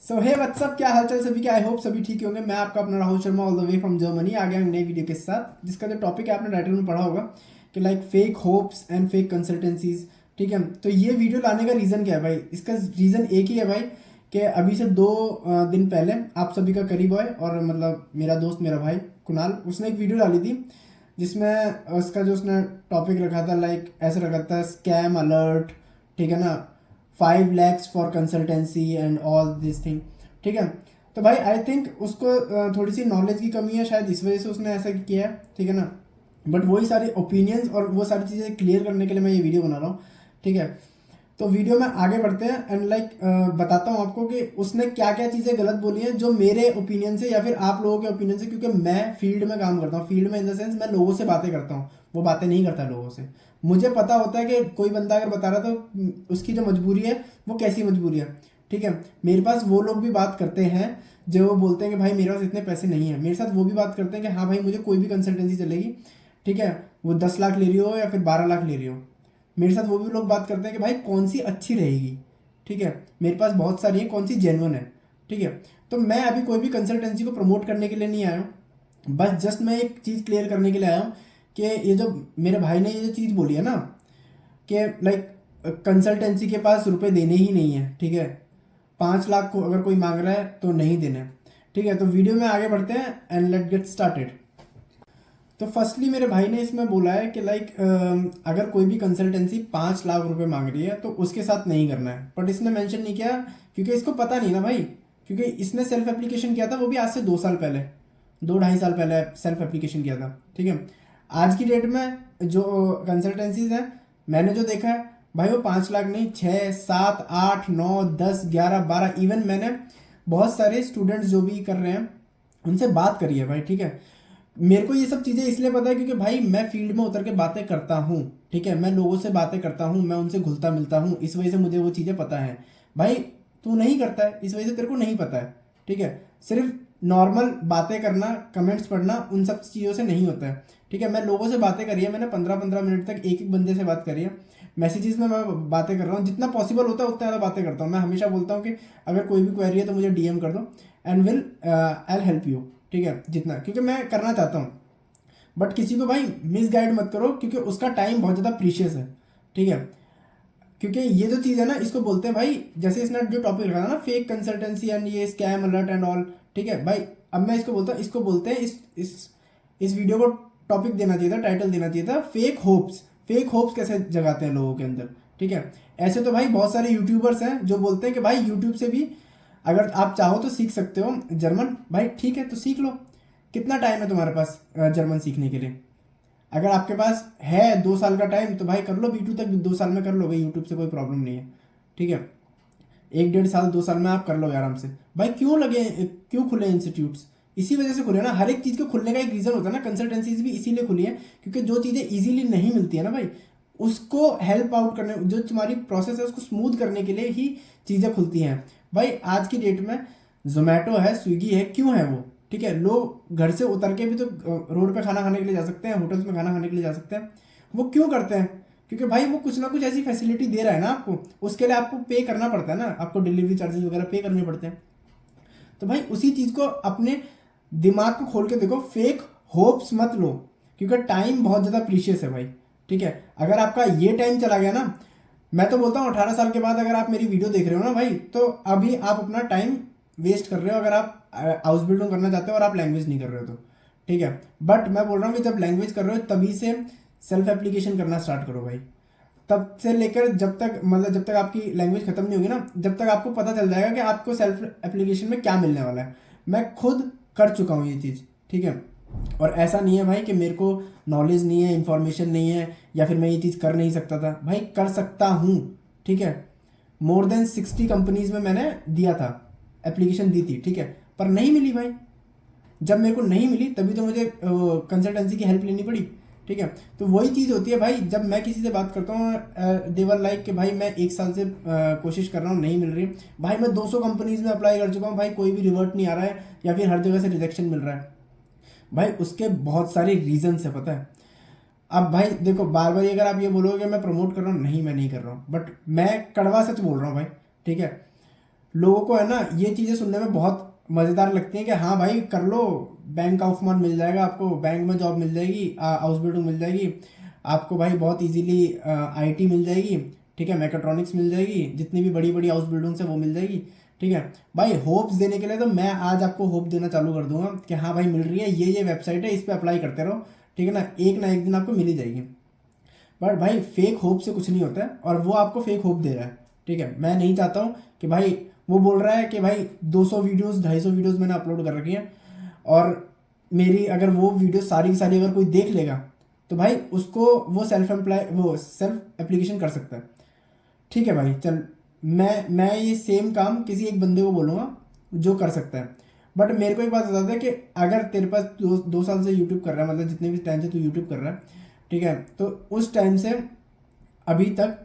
सो हे WhatsApp, क्या हालचाल सभी के। आई होप सभी ठीक होंगे। मैं आपका अपना Rahul Sharma all the way from Germany आ गया नई वीडियो के साथ, जिसका जो टॉपिक है आपने टाइटल में पढ़ा होगा कि like fake hopes and fake consultancies. ठीक है, तो ये वीडियो लाने का रीज़न क्या है भाई? इसका रीज़न एक ही है भाई कि अभी से 2 दिन पहले आप सभी का करीब बॉय और मतलब मेरा दोस्त, मेरा भाई कुणाल, उसने एक वीडियो डाली थी जिसमें उसका जो उसने टॉपिक रखा था लाइक ऐसे रखा था, स्कैम अलर्ट। ठीक है ना, 5 lakhs for consultancy and all this thing. ठीक है, तो भाई आई थिंक उसको थोड़ी सी नॉलेज की कमी है, शायद इस वजह से उसने ऐसा किया है। ठीक है ना, बट वही सारे ओपिनियंस और वो सारी चीज़ें क्लियर करने के लिए मैं ये वीडियो बना रहा हूँ। ठीक है, तो वीडियो में आगे बढ़ते हैं एंड लाइक बताता हूँ आपको कि उसने क्या क्या चीज़ें गलत बोली हैं जो मेरे ओपिनियन से या फिर आप लोगों के ओपिनियन से, क्योंकि मैं फील्ड में काम करता हूँ। फील्ड में इन द सेंस मैं लोगों से बातें करता हूँ, वो बातें नहीं करता लोगों से। मुझे पता होता है कि कोई बंदा अगर बता रहा है तो उसकी जो मजबूरी है वो कैसी मजबूरी है। ठीक है, मेरे पास वो लोग भी बात करते हैं जो वो बोलते हैं कि भाई मेरे पास इतने पैसे नहीं है। मेरे साथ वो भी बात करते हैं कि हाँ भाई मुझे कोई भी कंसल्टेंसी चलेगी। ठीक है, वो 10 लाख ले रही हो या फिर 12 लाख ले रही हो। मेरे साथ वो भी लोग बात करते हैं कि भाई कौन सी अच्छी रहेगी। ठीक है, मेरे पास बहुत सारी है, कौन सी जेन्युइन है। ठीक है, तो मैं अभी कोई भी कंसल्टेंसी को प्रमोट करने के लिए नहीं आया हूँ। बस जस्ट मैं एक चीज़ क्लियर करने के लिए आया हूँ कि ये जो मेरे भाई ने ये जो चीज़ बोली है ना कि लाइक कंसल्टेंसी के पास रुपए देने ही नहीं है। ठीक है, 5 लाख को अगर कोई मांग रहा है तो नहीं देने। ठीक है, तो वीडियो में आगे बढ़ते हैं एंड लेट गेट स्टार्टेड। तो फर्स्टली मेरे भाई ने इसमें बोला है कि लाइक अगर कोई भी कंसल्टेंसी 5 लाख रुपए मांग रही है तो उसके साथ नहीं करना है। बट इसने मेंशन नहीं किया क्योंकि इसको पता नहीं ना भाई, क्योंकि इसने सेल्फ एप्लीकेशन किया था वो भी आज से 2 साल पहले, 2 ढाई साल पहले सेल्फ एप्लीकेशन किया था। ठीक है, आज की डेट में जो कंसल्टेंसीज हैं मैंने जो देखा है भाई वो 5 लाख नहीं, 6, 7, 8, 9, 10, 11, 12, इवन मैंने बहुत सारे स्टूडेंट्स जो भी कर रहे हैं उनसे बात करी है भाई। ठीक है, मेरे को ये सब चीज़ें इसलिए पता है क्योंकि भाई मैं फील्ड में उतर के बातें करता हूँ। ठीक है, मैं लोगों से बातें करता हूँ, मैं उनसे घुलता मिलता हूँ, इस वजह से मुझे वो चीज़ें पता है। भाई तू नहीं करता है इस वजह से तेरे को नहीं पता है। ठीक है, सिर्फ नॉर्मल बातें करना, कमेंट्स पढ़ना, उन सब चीज़ों से नहीं होता है। ठीक है, मैं लोगों से बातें करी है, मैंने 15-15 मिनट तक एक एक बंदे से बात करी है। मैसेजेस में मैं बातें कर रहा हूँ, जितना पॉसिबल होता है उतना ज़्यादा बातें करता हूँ। मैं हमेशा बोलता हूँ कि अगर कोई भी क्वेरी है तो मुझे डीएम कर दो and will I help you. ठीक है, जितना, क्योंकि मैं करना चाहता हूँ। बट किसी को भाई मिसगाइड मत करो क्योंकि उसका टाइम बहुत ज़्यादा प्रीशियस है। ठीक है, क्योंकि ये जो चीज़ है ना इसको बोलते हैं भाई, जैसे इसने जो टॉपिक रखा था ना, फेक कंसल्टेंसी एंड ये स्कैम अलर्ट एंड ऑल। ठीक है भाई, अब मैं इसको बोलता हूँ, इसको बोलते हैं इस वीडियो को टॉपिक देना चाहिए था, टाइटल देना चाहिए था, फेक होप्स। फेक होप्स कैसे जगाते हैं लोगों के अंदर। ठीक है, ऐसे तो भाई बहुत सारे यूट्यूबर्स हैं जो बोलते हैं कि भाई यूट्यूब से भी अगर आप चाहो तो सीख सकते हो जर्मन। भाई ठीक है, तो सीख लो। कितना टाइम है तुम्हारे पास जर्मन सीखने के लिए? अगर आपके पास है 2 साल का टाइम तो भाई कर लो, B2 तक 2 साल में कर लोगे, यूट्यूब से कोई प्रॉब्लम नहीं है। ठीक है, 1 1.5 साल 2 साल में आप कर लोगे आराम से। भाई क्यों लगे, क्यों खुले इंस्टीट्यूट्स? इसी वजह से खुले ना, हर एक चीज़ को खुलने का एक रीज़न होता है ना। कंसल्टेंसीज भी इसीलिए खुली है क्योंकि जो चीज़ें इजीली नहीं मिलती है ना भाई, उसको हेल्प आउट करने, जो तुम्हारी प्रोसेस है उसको स्मूथ करने के लिए ही चीज़ें खुलती हैं। भाई आज की डेट में जोमेटो है, स्विगी है, क्यों है वो? ठीक है, लोग घर से उतर के भी तो रोड पे खाना खाने के लिए जा सकते हैं, होटल्स में खाना खाने के लिए जा सकते हैं। वो क्यों करते हैं? क्योंकि भाई वो कुछ ना कुछ ऐसी फैसिलिटी दे रहा है ना आपको, उसके लिए आपको पे करना पड़ता है ना, आपको डिलीवरी चार्जेस वगैरह पे करने पड़ते हैं। तो भाई उसी चीज़ को अपने दिमाग को खोल के देखो, फेक होप्स मत लो क्योंकि टाइम बहुत ज़्यादा प्रीशियस है भाई। ठीक है, अगर आपका ये टाइम चला गया ना, मैं तो बोलता हूँ 18 साल के बाद अगर आप मेरी वीडियो देख रहे हो ना भाई, तो अभी आप अपना टाइम वेस्ट कर रहे हो अगर आप आउसबिल्डिंग करना चाहते हो और आप लैंग्वेज नहीं कर रहे हो तो। ठीक है, बट मैं बोल रहा हूँ कि जब लैंग्वेज कर रहे हो तभी से सेल्फ एप्लीकेशन करना स्टार्ट करो भाई। तब से लेकर जब तक, मतलब जब तक आपकी लैंग्वेज खत्म नहीं होगी ना, जब तक आपको पता चल जाएगा कि आपको सेल्फ एप्लीकेशन में क्या मिलने वाला है। मैं खुद कर चुका हूँ ये चीज़। ठीक है, और ऐसा नहीं है भाई कि मेरे को नॉलेज नहीं है, इन्फॉर्मेशन नहीं है, या फिर मैं ये चीज़ कर नहीं सकता था। भाई कर सकता हूँ। ठीक है, मोर देन 60 कंपनीज में मैंने दिया था, एप्लीकेशन दी थी। ठीक है, पर नहीं मिली भाई। जब मेरे को नहीं मिली तभी तो मुझे कंसल्टेंसी की हेल्प लेनी पड़ी। ठीक है, तो वही चीज़ होती है भाई, जब मैं किसी से बात करता हूँ देवर लाइक कि भाई मैं 1 साल से कोशिश कर रहा हूँ, नहीं मिल रही। भाई मैं 200 कंपनीज में अप्लाई कर चुका हूँ भाई, कोई भी रिवर्ट नहीं आ रहा है या फिर हर जगह से रिजेक्शन मिल रहा है। भाई उसके बहुत सारे रीजंस है, पता है। अब भाई देखो, बार बार अगर आप ये बोलोगे कि मैं प्रमोट कर रहा हूँ, नहीं मैं नहीं कर रहा हूँ, बट मैं कड़वा सच बोल रहा हूँ भाई। ठीक है, लोगों को है ना ये चीज़ें सुनने में बहुत मज़ेदार लगती हैं कि हाँ भाई कर लो, बैंक ऑफमान मिल जाएगा आपको, बैंक में जॉब मिल जाएगी, आउसबिल्डिंग मिल जाएगी आपको भाई, बहुत इजीली आईटी मिल जाएगी, ठीक है, मैकेट्रॉनिक्स मिल जाएगी, जितनी भी बड़ी बड़ी हाउस बिल्डिंग्स है वो मिल जाएगी, ठीक है भाई। होप्स देने के लिए तो मैं आज आपको होप देना चालू कर दूंगा कि हाँ भाई मिल रही है, ये वेबसाइट है, इस पर अप्लाई करते रहो, ठीक है ना एक दिन आपको मिल ही जाएगी। बट भाई फेक होप से कुछ नहीं होता है, और वो आपको फेक होप दे रहा है, ठीक है। मैं नहीं चाहता हूँ कि भाई वो बोल रहा है कि भाई 200 वीडियोस 250 वीडियोस मैंने अपलोड कर रखी हैं, और मेरी अगर वो वीडियो सारी की सारी अगर कोई देख लेगा तो भाई उसको वो सेल्फ एप्लीकेशन कर सकता है, ठीक है भाई। चल मैं ये सेम काम किसी एक बंदे को बोलूँगा जो कर सकता है। बट मेरे को एक बात बता दे कि अगर तेरे पास 2 साल से यूट्यूब कर रहा है, मतलब जितने भी टाइम से तू यूट्यूब कर रहा है, ठीक है, तो उस टाइम से अभी तक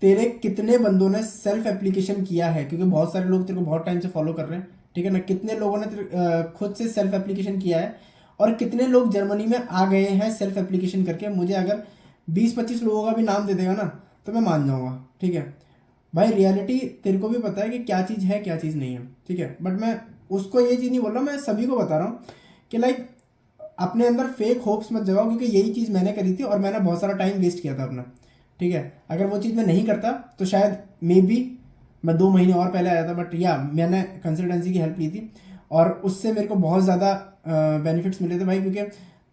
तेरे कितने बंदों ने सेल्फ एप्लीकेशन किया है, क्योंकि बहुत सारे लोग तेरे को बहुत टाइम से फॉलो कर रहे हैं, ठीक है ना। कितने लोगों ने खुद से सेल्फ एप्लीकेशन किया है, और कितने लोग जर्मनी में आ गए हैं सेल्फ एप्लीकेशन करके। मुझे अगर 20-25 लोगों का भी नाम दे देगा ना तो मैं मान जाऊँगा, ठीक है भाई। रियलिटी तेरे को भी पता है कि क्या चीज़ है क्या चीज़ नहीं है, ठीक है। बट मैं उसको ये चीज़ नहीं बोल रहा, मैं सभी को बता रहा हूँ कि लाइक अपने अंदर फेक होप्स मत जगाओ, क्योंकि यही चीज़ मैंने करी थी और मैंने बहुत सारा टाइम वेस्ट किया था अपना, ठीक है। अगर वो चीज़ मैं नहीं करता तो शायद मे बी मैं 2 महीने और पहले आया था, बट या मैंने कंसल्टेंसी की हेल्प ली थी और उससे मेरे को बहुत ज़्यादा बेनिफिट्स मिले थे भाई, क्योंकि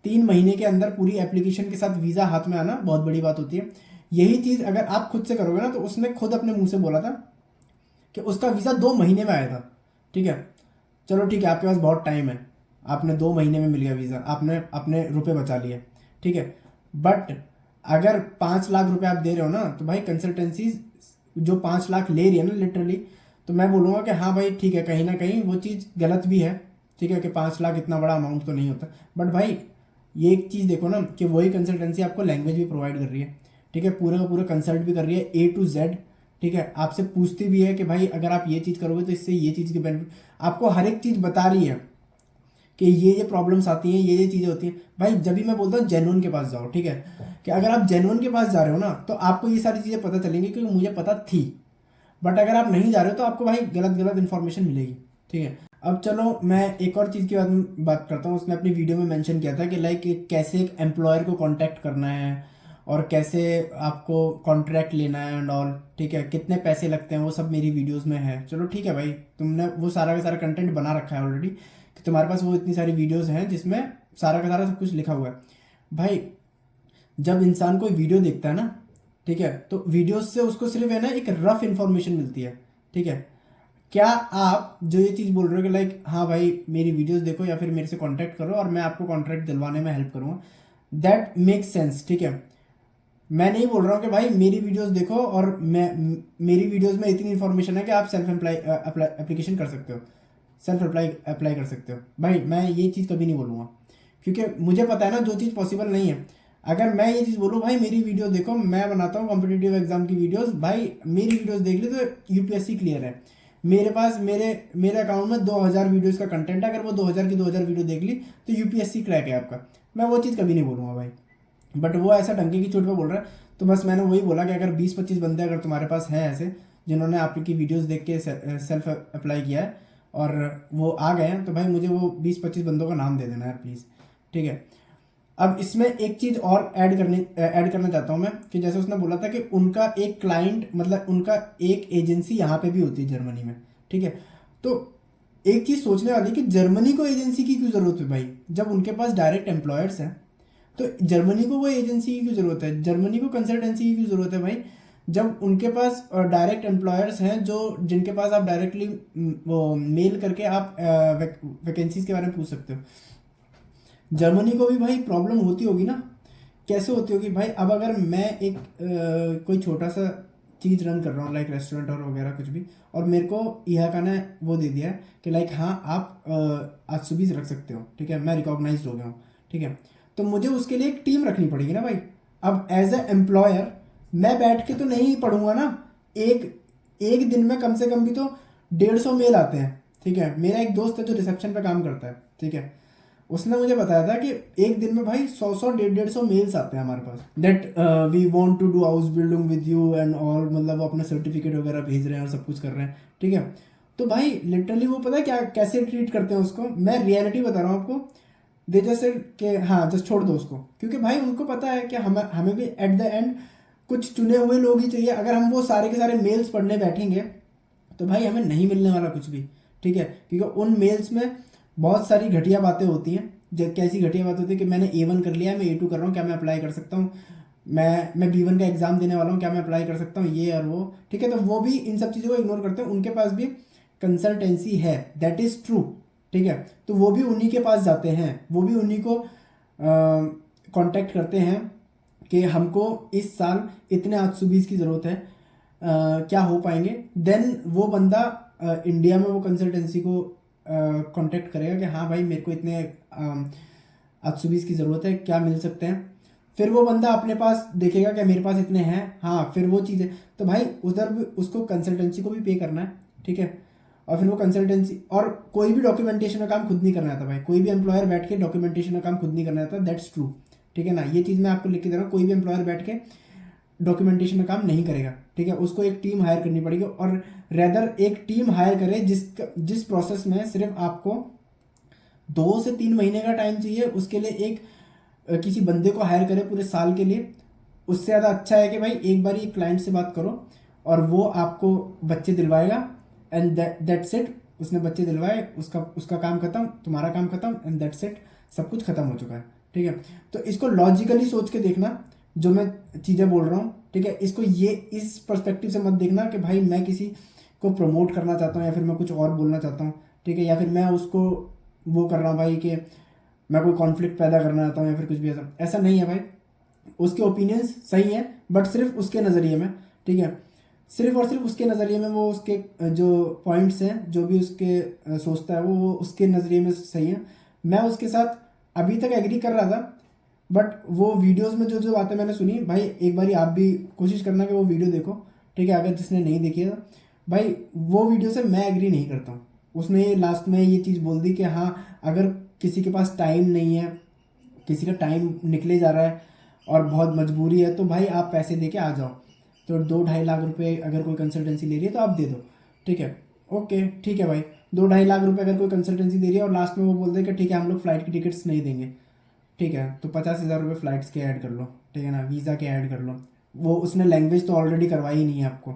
3 महीने के अंदर पूरी एप्लीकेशन के साथ वीज़ा हाथ में आना बहुत बड़ी बात होती है। यही चीज़ अगर आप खुद से करोगे ना, तो उसने खुद अपने मुंह से बोला था कि उसका वीज़ा 2 महीने में आया था, ठीक है। चलो ठीक है, आपके पास बहुत टाइम है, आपने 2 महीने में मिल गया वीज़ा, आपने अपने रुपए बचा लिए, ठीक है। बट अगर 5 लाख रुपए आप दे रहे हो ना, तो भाई कंसल्टेंसी जो 5 लाख ले रही है ना लिटरली, तो मैं बोलूँगा कि हाँ भाई ठीक है, कहीं ना कहीं वो चीज़ गलत भी है, ठीक है, कि 5 लाख इतना बड़ा अमाउंट तो नहीं होता। बट भाई ये एक चीज़ देखो ना कि वही कंसल्टेंसी आपको लैंग्वेज भी प्रोवाइड कर रही है, ठीक है, पूरा का पूरा कंसल्ट भी कर रही है A to Z, ठीक है। आपसे पूछती भी है कि भाई अगर आप ये चीज़ करोगे तो इससे ये चीज़ के बेनिफिट, आपको हर एक चीज़ बता रही है कि ये प्रॉब्लम्स आती हैं, ये चीज़ें होती हैं। भाई जब भी मैं बोलता हूँ जेन्युइन के पास जाओ, ठीक है, कि अगर आप जेन्युइन के पास जा रहे हो ना तो आपको ये सारी चीज़ें पता चलेंगी, क्योंकि मुझे पता थी। बट अगर आप नहीं जा रहे हो तो आपको भाई गलत गलत इन्फॉर्मेशन मिलेगी, ठीक है। अब चलो मैं एक और चीज़ की बात करता हूँ। उसने अपनी वीडियो में मेंशन किया था कि लाइक कैसे एक एम्प्लॉयर को कांटेक्ट करना है, और कैसे आपको कॉन्ट्रैक्ट लेना है एंड ऑल, ठीक है, कितने पैसे लगते हैं, वो सब मेरी वीडियोस में है। चलो ठीक है भाई, तुमने वो सारा का सारा कंटेंट बना रखा है ऑलरेडी, कि तुम्हारे पास वो इतनी सारी वीडियोस हैं जिसमें सारा का सारा सब कुछ लिखा हुआ है। भाई जब इंसान कोई वीडियो देखता है ना, ठीक है, तो वीडियोस से उसको सिर्फ है ना एक रफ इंफॉर्मेशन मिलती है, ठीक है। क्या आप जो ये चीज़ बोल रहे हो कि लाइक हाँ भाई मेरी वीडियोस देखो या फिर मेरे से कांटेक्ट करो और मैं आपको कॉन्ट्रैक्ट दिलवाने में हेल्प करूँगा, दैट मेक्स सेंस, ठीक है। मैं नहीं बोल रहा हूँ कि भाई मेरी वीडियोस देखो और मैं मेरी वीडियोस में इतनी इन्फॉर्मेशन है कि आप सेल्फ एप्लीकेशन कर सकते हो, सेल्फ अप्लाई कर सकते हो। भाई मैं ये चीज़ कभी नहीं बोलूँगा, क्योंकि मुझे पता है ना जो चीज़ पॉसिबल नहीं है। अगर मैं ये चीज़ बोलूँ भाई मेरी वीडियो देखो, मैं बनाता हूँ कॉम्पिटिटिव एग्जाम की वीडियोस, भाई मेरी वीडियोस देख ली तो यूपीएससी क्लियर है। मेरे पास मेरे अकाउंट में 2000 वीडियोस का कंटेंट है, अगर वो 2000 की 2000 वीडियो देख ली तो यूपीएससी क्रैक है आपका। मैं वो चीज़ कभी नहीं बोलूँगा भाई। बट वो ऐसा डंके की चोट पे बोल रहा है, तो बस मैंने वही बोला कि अगर 20-25 बंदे अगर तुम्हारे पास हैं ऐसे जिन्होंने आपकी वीडियोस देख के सेल्फ अप्लाई किया है और वो आ गए हैं, तो भाई मुझे वो 20-25 बंदों का नाम दे देना है प्लीज़, ठीक है। अब इसमें एक चीज़ और ऐड करना चाहता हूँ मैं, कि जैसे उसने बोला था कि उनका एक क्लाइंट, मतलब उनका एक एजेंसी यहाँ पे भी होती है जर्मनी में, ठीक है। तो एक चीज़ सोचने वाली कि जर्मनी को एजेंसी की क्यों ज़रूरत है भाई, जब उनके पास डायरेक्ट एम्प्लॉयर्स हैं। तो जर्मनी को वो एजेंसी की क्यों ज़रूरत है, जर्मनी को कंसल्टेंसी की क्यों ज़रूरत है भाई, जब उनके पास डायरेक्ट एम्प्लॉयर्स हैं जो जिनके पास आप डायरेक्टली वो मेल करके आप वैकेंसीज के बारे में पूछ सकते हो। जर्मनी को भी भाई प्रॉब्लम होती होगी ना, कैसे होती होगी भाई। अब अगर मैं एक कोई छोटा सा चीज़ रन कर रहा हूँ लाइक रेस्टोरेंट और वगैरह कुछ भी, और मेरे को यहाँ का ने वो दे दिया है कि लाइक हाँ आप आज सुबह रख सकते हो, ठीक है, मैं रिकॉग्नाइज हो गया हूँ, ठीक है। तो मुझे उसके लिए एक टीम रखनी पड़ेगी ना भाई। अब एज ए एम्प्लॉयर मैं बैठ के तो नहीं पढ़ूंगा ना, एक एक दिन में कम से कम भी तो 150 मेल आते हैं, ठीक है। मेरा एक दोस्त है जो रिसेप्शन पे काम करता है, ठीक है, उसने मुझे बताया था कि एक दिन में भाई 100 150 मेल्स आते हैं हमारे पास, that we want to do house building with you and all, मतलब वो अपना सर्टिफिकेट वगैरह भेज रहे हैं और सब कुछ कर रहे हैं, ठीक है। तो भाई लिटरली वो पता है क्या कैसे ट्रीट करते हैं उसको, मैं रियलिटी बता रहा हूँ आपको। दे जस्ट सेड कि हाँ जस्ट छोड़ दो उसको, क्योंकि भाई उनको पता है कि हमें भी एट द एंड कुछ चुने हुए लोग ही चाहिए। अगर हम वो सारे के सारे मेल्स पढ़ने बैठेंगे तो भाई हमें नहीं मिलने वाला कुछ भी, ठीक है, क्योंकि उन मेल्स में बहुत सारी घटिया बातें होती हैं। कैसी घटिया बात होती है कि मैंने A1 कर लिया है, मैं A2 कर रहा हूँ, क्या मैं अप्लाई कर सकता हूँ, मैं B1 का एग्ज़ाम देने वाला हूँ, क्या मैं अप्लाई कर सकता हूँ, ये और वो, ठीक है। तो वो भी इन सब चीज़ों को इग्नोर करते हैं, उनके पास भी कंसल्टेंसी है, दैट इज़ ट्रू, ठीक है। तो वो भी उन्हीं के पास जाते हैं, वो भी उन्हीं को कांटेक्ट करते हैं कि हमको इस साल इतने 820 की ज़रूरत है, क्या हो पाएंगे। देन वो बंदा इंडिया में वो कंसल्टेंसी को कांटेक्ट करेगा कि हाँ भाई मेरे को इतने 820 की ज़रूरत है, क्या मिल सकते हैं। फिर वो बंदा अपने पास देखेगा कि मेरे पास इतने हैं, हाँ फिर वो चीज़ें, तो भाई उधर भी उसको कंसल्टेंसी को भी पे करना है, ठीक है। और फिर वो कंसल्टेंसी, और कोई भी डॉक्यूमेंटेशन का काम खुद नहीं करना आता भाई, कोई भी एम्प्लॉयर बैठ के डॉक्यूमेंटेशन का काम खुद नहीं करना आता, दैट्स ट्रू, ठीक है ना। ये चीज़ मैं आपको लिख के दे रहा हूँ, कोई भी एम्प्लॉयर बैठ के डॉक्यूमेंटेशन का काम नहीं करेगा, ठीक है। उसको एक टीम हायर करनी पड़ेगी, और रेदर एक टीम हायर करे जिस प्रोसेस में सिर्फ आपको 2 से 3 महीने का टाइम चाहिए, उसके लिए एक किसी बंदे को हायर करे पूरे साल के लिए। उससे ज़्यादा अच्छा है कि भाई एक बार ही क्लाइंट से बात करो और वो आपको बच्चे दिलवाएगा, एंड दैट्स इट। उसने बच्चे दिलवाए, उसका उसका काम खत्म, तुम्हारा काम खत्म, एंड दैट्स इट, सब कुछ खत्म हो चुका है, ठीक है। तो इसको लॉजिकली सोच के देखना जो मैं चीज़ें बोल रहा हूँ, ठीक है। इसको ये इस पर्सपेक्टिव से मत देखना कि भाई मैं किसी को प्रमोट करना चाहता हूँ या फिर मैं कुछ और बोलना चाहता हूँ, ठीक है, या फिर मैं उसको वो कर रहा हूँ भाई कि मैं कोई कॉन्फ्लिक्ट पैदा करना चाहता हूँ या फिर कुछ भी ऐसा, ऐसा नहीं है भाई। उसके ओपिनियंस सही हैं बट सिर्फ उसके नज़रिए में, ठीक है, सिर्फ और सिर्फ उसके नज़रिए में, वो उसके जो पॉइंट्स हैं, जो भी उसके सोचता है वो उसके नज़रिए में सही है। मैं उसके साथ अभी तक एग्री कर रहा था, बट वो वीडियोस में जो जो बातें मैंने सुनी भाई, एक बारी आप भी कोशिश करना कि वो वीडियो देखो, ठीक है, अगर जिसने नहीं देखी है तो। भाई वो वीडियो से मैं एग्री नहीं करता हूँ। उसने लास्ट में ये चीज़ बोल दी कि हाँ अगर किसी के पास टाइम नहीं है, किसी का टाइम निकले जा रहा है और बहुत मजबूरी है, तो भाई आप पैसे दे के आ जाओ। तो 2-2.5 लाख रुपए अगर कोई कंसल्टेंसी ले रही है तो आप दे दो, ठीक है, ओके ठीक है भाई। 2-2.5 लाख रुपए अगर कोई कंसल्टेंसी दे रही है और लास्ट में वो बोल दे कि ठीक है हम लोग फ्लाइट की टिकट्स नहीं देंगे, ठीक है, तो 50,000 रुपये फ़्लाइट्स के ऐड कर लो, ठीक है ना, वीज़ा के ऐड कर लो। वो उसने लैंग्वेज तो ऑलरेडी करवाई नहीं है आपको,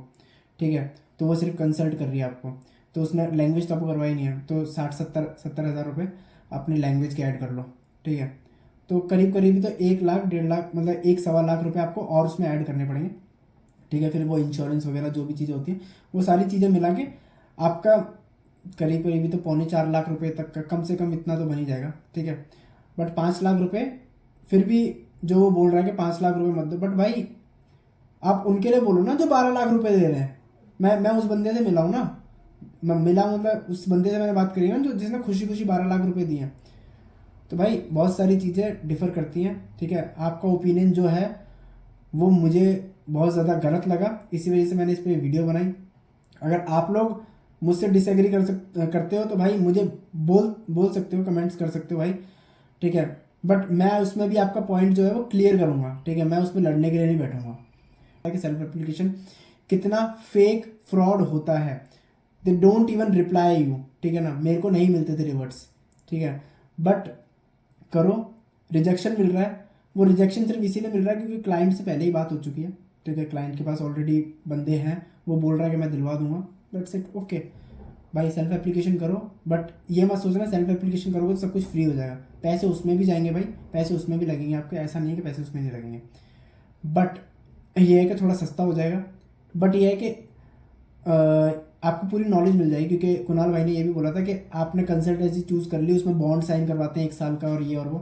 ठीक है, तो वो सिर्फ कंसल्ट कर रही है आपको, तो उसने लैंग्वेज तो आपको करवाई नहीं है, तो 60-70 हज़ार रुपये अपनी लैंग्वेज के ऐड कर लो, ठीक है। तो करीब करीब ही तो 1 लाख 1.5 लाख, मतलब 1-1.25 लाख रुपये आपको और उसमें ऐड करने पड़ेंगे, ठीक है। फिर वो इंश्योरेंस वगैरह जो भी चीज़ें होती हैं वो सारी चीज़ें मिला के आपका करीब करीब ही तो 3.25 लाख रुपये तक का, कम से कम इतना तो बन ही जाएगा, ठीक है। बट 5 लाख रुपये फिर भी जो वो बोल रहा है कि 5 लाख रुपये मत दो, बट भाई आप उनके लिए बोलो ना जो 12 लाख रुपये दे रहे हैं। मैं उस बंदे से मिला हूँ ना, मैं मिला मतलब उस बंदे से मैंने बात करी है ना जो जिसने खुशी खुशी 12 लाख रुपये दिए हैं। तो भाई बहुत सारी चीज़ें डिफ़र करती हैं, ठीक है। आपका ओपिनियन जो है वो मुझे बहुत ज़्यादा गलत लगा, इसी वजह से मैंने इस पर वीडियो बनाई। अगर आप लोग मुझसे डिसएग्री करते हो तो भाई मुझे बोल सकते हो, कमेंट्स कर सकते हो भाई, ठीक है। बट मैं उसमें भी आपका पॉइंट जो है वो क्लियर करूँगा, ठीक है, मैं उसमें लड़ने के लिए नहीं बैठूँगा कि सेल्फ एप्लीकेशन कितना फेक फ्रॉड होता है। They don't even reply you, ठीक है ना, मेरे को नहीं मिलते थे रिवर्ट्स, ठीक है, बट करो, रिजेक्शन मिल रहा है। वो रिजेक्शन सिर्फ इसीलिए मिल रहा है क्योंकि क्लाइंट से पहले ही बात हो चुकी है, ठीक है, क्लाइंट के पास ऑलरेडी बंदे हैं, वो बोल रहा है कि मैं दिलवा दूंगा, दैट्स इट, ओके। भाई सेल्फ एप्लीकेशन करो, बट ये मत सोचना सेल्फ एप्लीकेशन करोगे तो सब कुछ फ्री हो जाएगा, पैसे उसमें भी जाएंगे भाई, पैसे उसमें भी लगेंगे आपके, ऐसा नहीं है कि पैसे उसमें नहीं लगेंगे, बट ये है कि थोड़ा सस्ता हो जाएगा। बट ये है कि आपको पूरी नॉलेज मिल जाएगी, क्योंकि कुणाल भाई ने ये भी बोला था कि आपने कंसल्टेंसी चूज़ कर ली, उसमें बॉन्ड साइन करवाते हैं 1 साल का और ये और वो,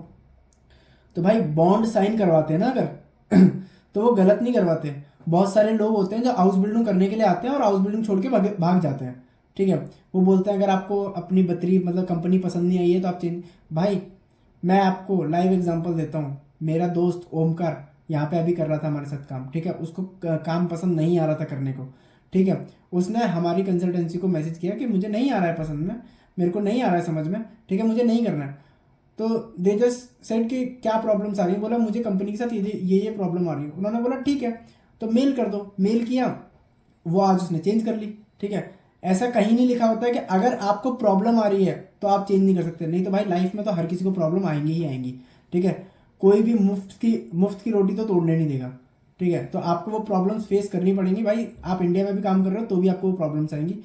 तो भाई बॉन्ड साइन करवाते हैं ना अगर तो वो गलत नहीं करवाते। बहुत सारे लोग होते हैं जो हाउस बिल्डिंग करने के लिए आते हैं और हाउस बिल्डिंग छोड़ के भाग जाते हैं, ठीक है। वो बोलते हैं अगर आपको अपनी बतरी मतलब कंपनी पसंद नहीं आई है तो आप चेंज। भाई मैं आपको लाइव एग्जांपल देता हूँ, मेरा दोस्त ओमकार यहाँ पे अभी कर रहा था हमारे साथ काम, ठीक है, उसको काम पसंद नहीं आ रहा था करने को, ठीक है। उसने हमारी कंसल्टेंसी को मैसेज किया कि मुझे नहीं आ रहा है पसंद में, मेरे को नहीं आ रहा है समझ में, ठीक है, मुझे नहीं करना है। तो दे जस्ट सेड कि क्या प्रॉब्लम्स आ रही है, बोला मुझे कंपनी के साथ ये प्रॉब्लम आ रही है। उन्होंने बोला ठीक है तो मेल कर दो, मेल किया, वो आज उसने चेंज कर ली, ठीक है। ऐसा कहीं नहीं लिखा होता है कि अगर आपको प्रॉब्लम आ रही है तो आप चेंज नहीं कर सकते। नहीं तो भाई लाइफ में तो हर किसी को प्रॉब्लम आएंगी ही आएंगी, ठीक है। कोई भी मुफ्त की रोटी तो तोड़ने नहीं देगा, ठीक है। तो आपको वो प्रॉब्लम्स फेस करनी पड़ेंगी भाई। आप इंडिया में भी काम कर रहे हो तो भी आपको वो प्रॉब्लम्स आएंगी,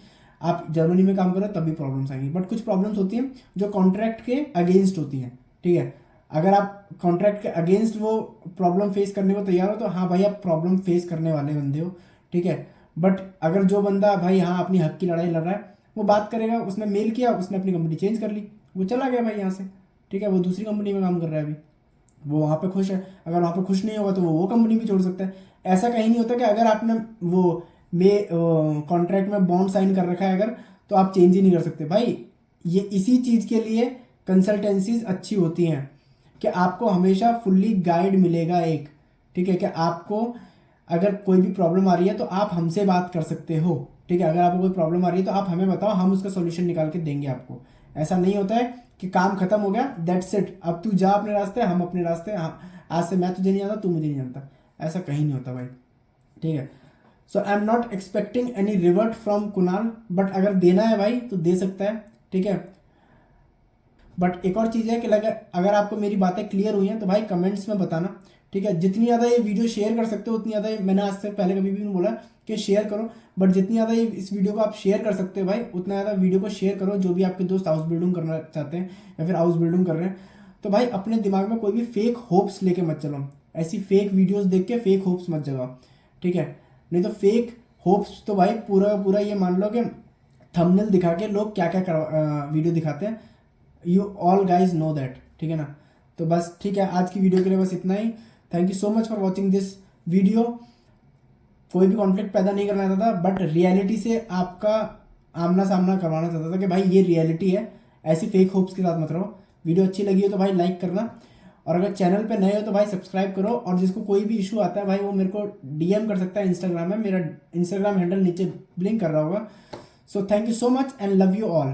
आप जर्मनी में काम कर रहे हो तब भी प्रॉब्लम्स आएंगी। बट कुछ प्रॉब्लम्स होती हैं जो कॉन्ट्रैक्ट के अगेंस्ट होती हैं, ठीक है। अगर आप कॉन्ट्रैक्ट के अगेंस्ट वो प्रॉब्लम फेस करने को तैयार हो तो हाँ भाई आप प्रॉब्लम फेस करने वाले बंदे हो, ठीक है। बट अगर जो बंदा भाई हाँ अपनी हक की लड़ाई लड़ रहा है, वो बात करेगा, उसने मेल किया, उसने अपनी कंपनी चेंज कर ली, वो चला गया भाई यहाँ से, ठीक है। वो दूसरी कंपनी में काम कर रहा है अभी, वो वहाँ पे खुश है। अगर वहाँ पे खुश नहीं होगा तो वो कंपनी भी छोड़ सकता है। ऐसा कहीं नहीं होता कि अगर आपने वो कॉन्ट्रैक्ट में बॉन्ड साइन कर रखा है अगर, तो आप चेंज ही नहीं कर सकते भाई। ये इसी चीज़ के लिए कंसल्टेंसीज अच्छी होती हैं कि आपको हमेशा फुल्ली गाइड मिलेगा एक, ठीक है। कि आपको अगर कोई भी प्रॉब्लम आ रही है तो आप हमसे बात कर सकते हो, ठीक है। अगर आपको कोई प्रॉब्लम आ रही है तो आप हमें बताओ, हम उसका सॉल्यूशन निकाल के देंगे आपको। ऐसा नहीं होता है कि काम खत्म हो गया, दैट्स इट, अब तू जा अपने रास्ते, हम अपने रास्ते, आज से मैं तुझे नहीं जानता, तू मुझे नहीं जानता। ऐसा कहीं नहीं होता भाई, ठीक है। So I am not expecting any revert from Kunal, but अगर देना है भाई तो दे सकता है, ठीक है। बट एक और चीज़ है कि अगर आपको मेरी बातें क्लियर हुई हैं तो भाई कमेंट्स में बताना, ठीक है। जितनी ज़्यादा ये वीडियो शेयर कर सकते हो उतनी ज़्यादा, मैंने आज से पहले कभी भी नहीं बोला कि शेयर करो, बट जितनी ज़्यादा ये इस वीडियो को आप शेयर कर सकते हो भाई उतना ज़्यादा वीडियो को शेयर करो। जो भी आपके दोस्त हाउस बिल्डिंग करना चाहते हैं या फिर हाउस बिल्डिंग कर रहे हैं, तो भाई अपने दिमाग में कोई भी फेक होप्स लेके मत चलो। ऐसी फेक वीडियोज़ देख के फेक होप्स मत जगाओ, ठीक है। नहीं तो फेक होप्स तो भाई पूरा पूरा ये मान लो कि थंबनेल दिखा के लोग क्या क्या वीडियो दिखाते हैं, you all guys know that, ठीक है ना। तो बस ठीक है, आज की वीडियो के लिए बस इतना ही। Thank you so much for watching this video. कोई भी कॉन्फ्लिक्ट पैदा नहीं करना चाहता था, बट रियलिटी से आपका आमना सामना करवाना चाहता था कि भाई ये रियलिटी है, ऐसी फेक होप्स के साथ मत रहो। वीडियो अच्छी लगी हो तो भाई लाइक करना, और अगर चैनल पे नए हो तो भाई सब्सक्राइब करो। और जिसको कोई भी इशू आता है भाई वो मेरे को डीएम कर सकता है इंस्टाग्राम में, मेरा इंस्टाग्राम हैंडल नीचे ब्लिंक कर रहा होगा। So thank you so much and love you all.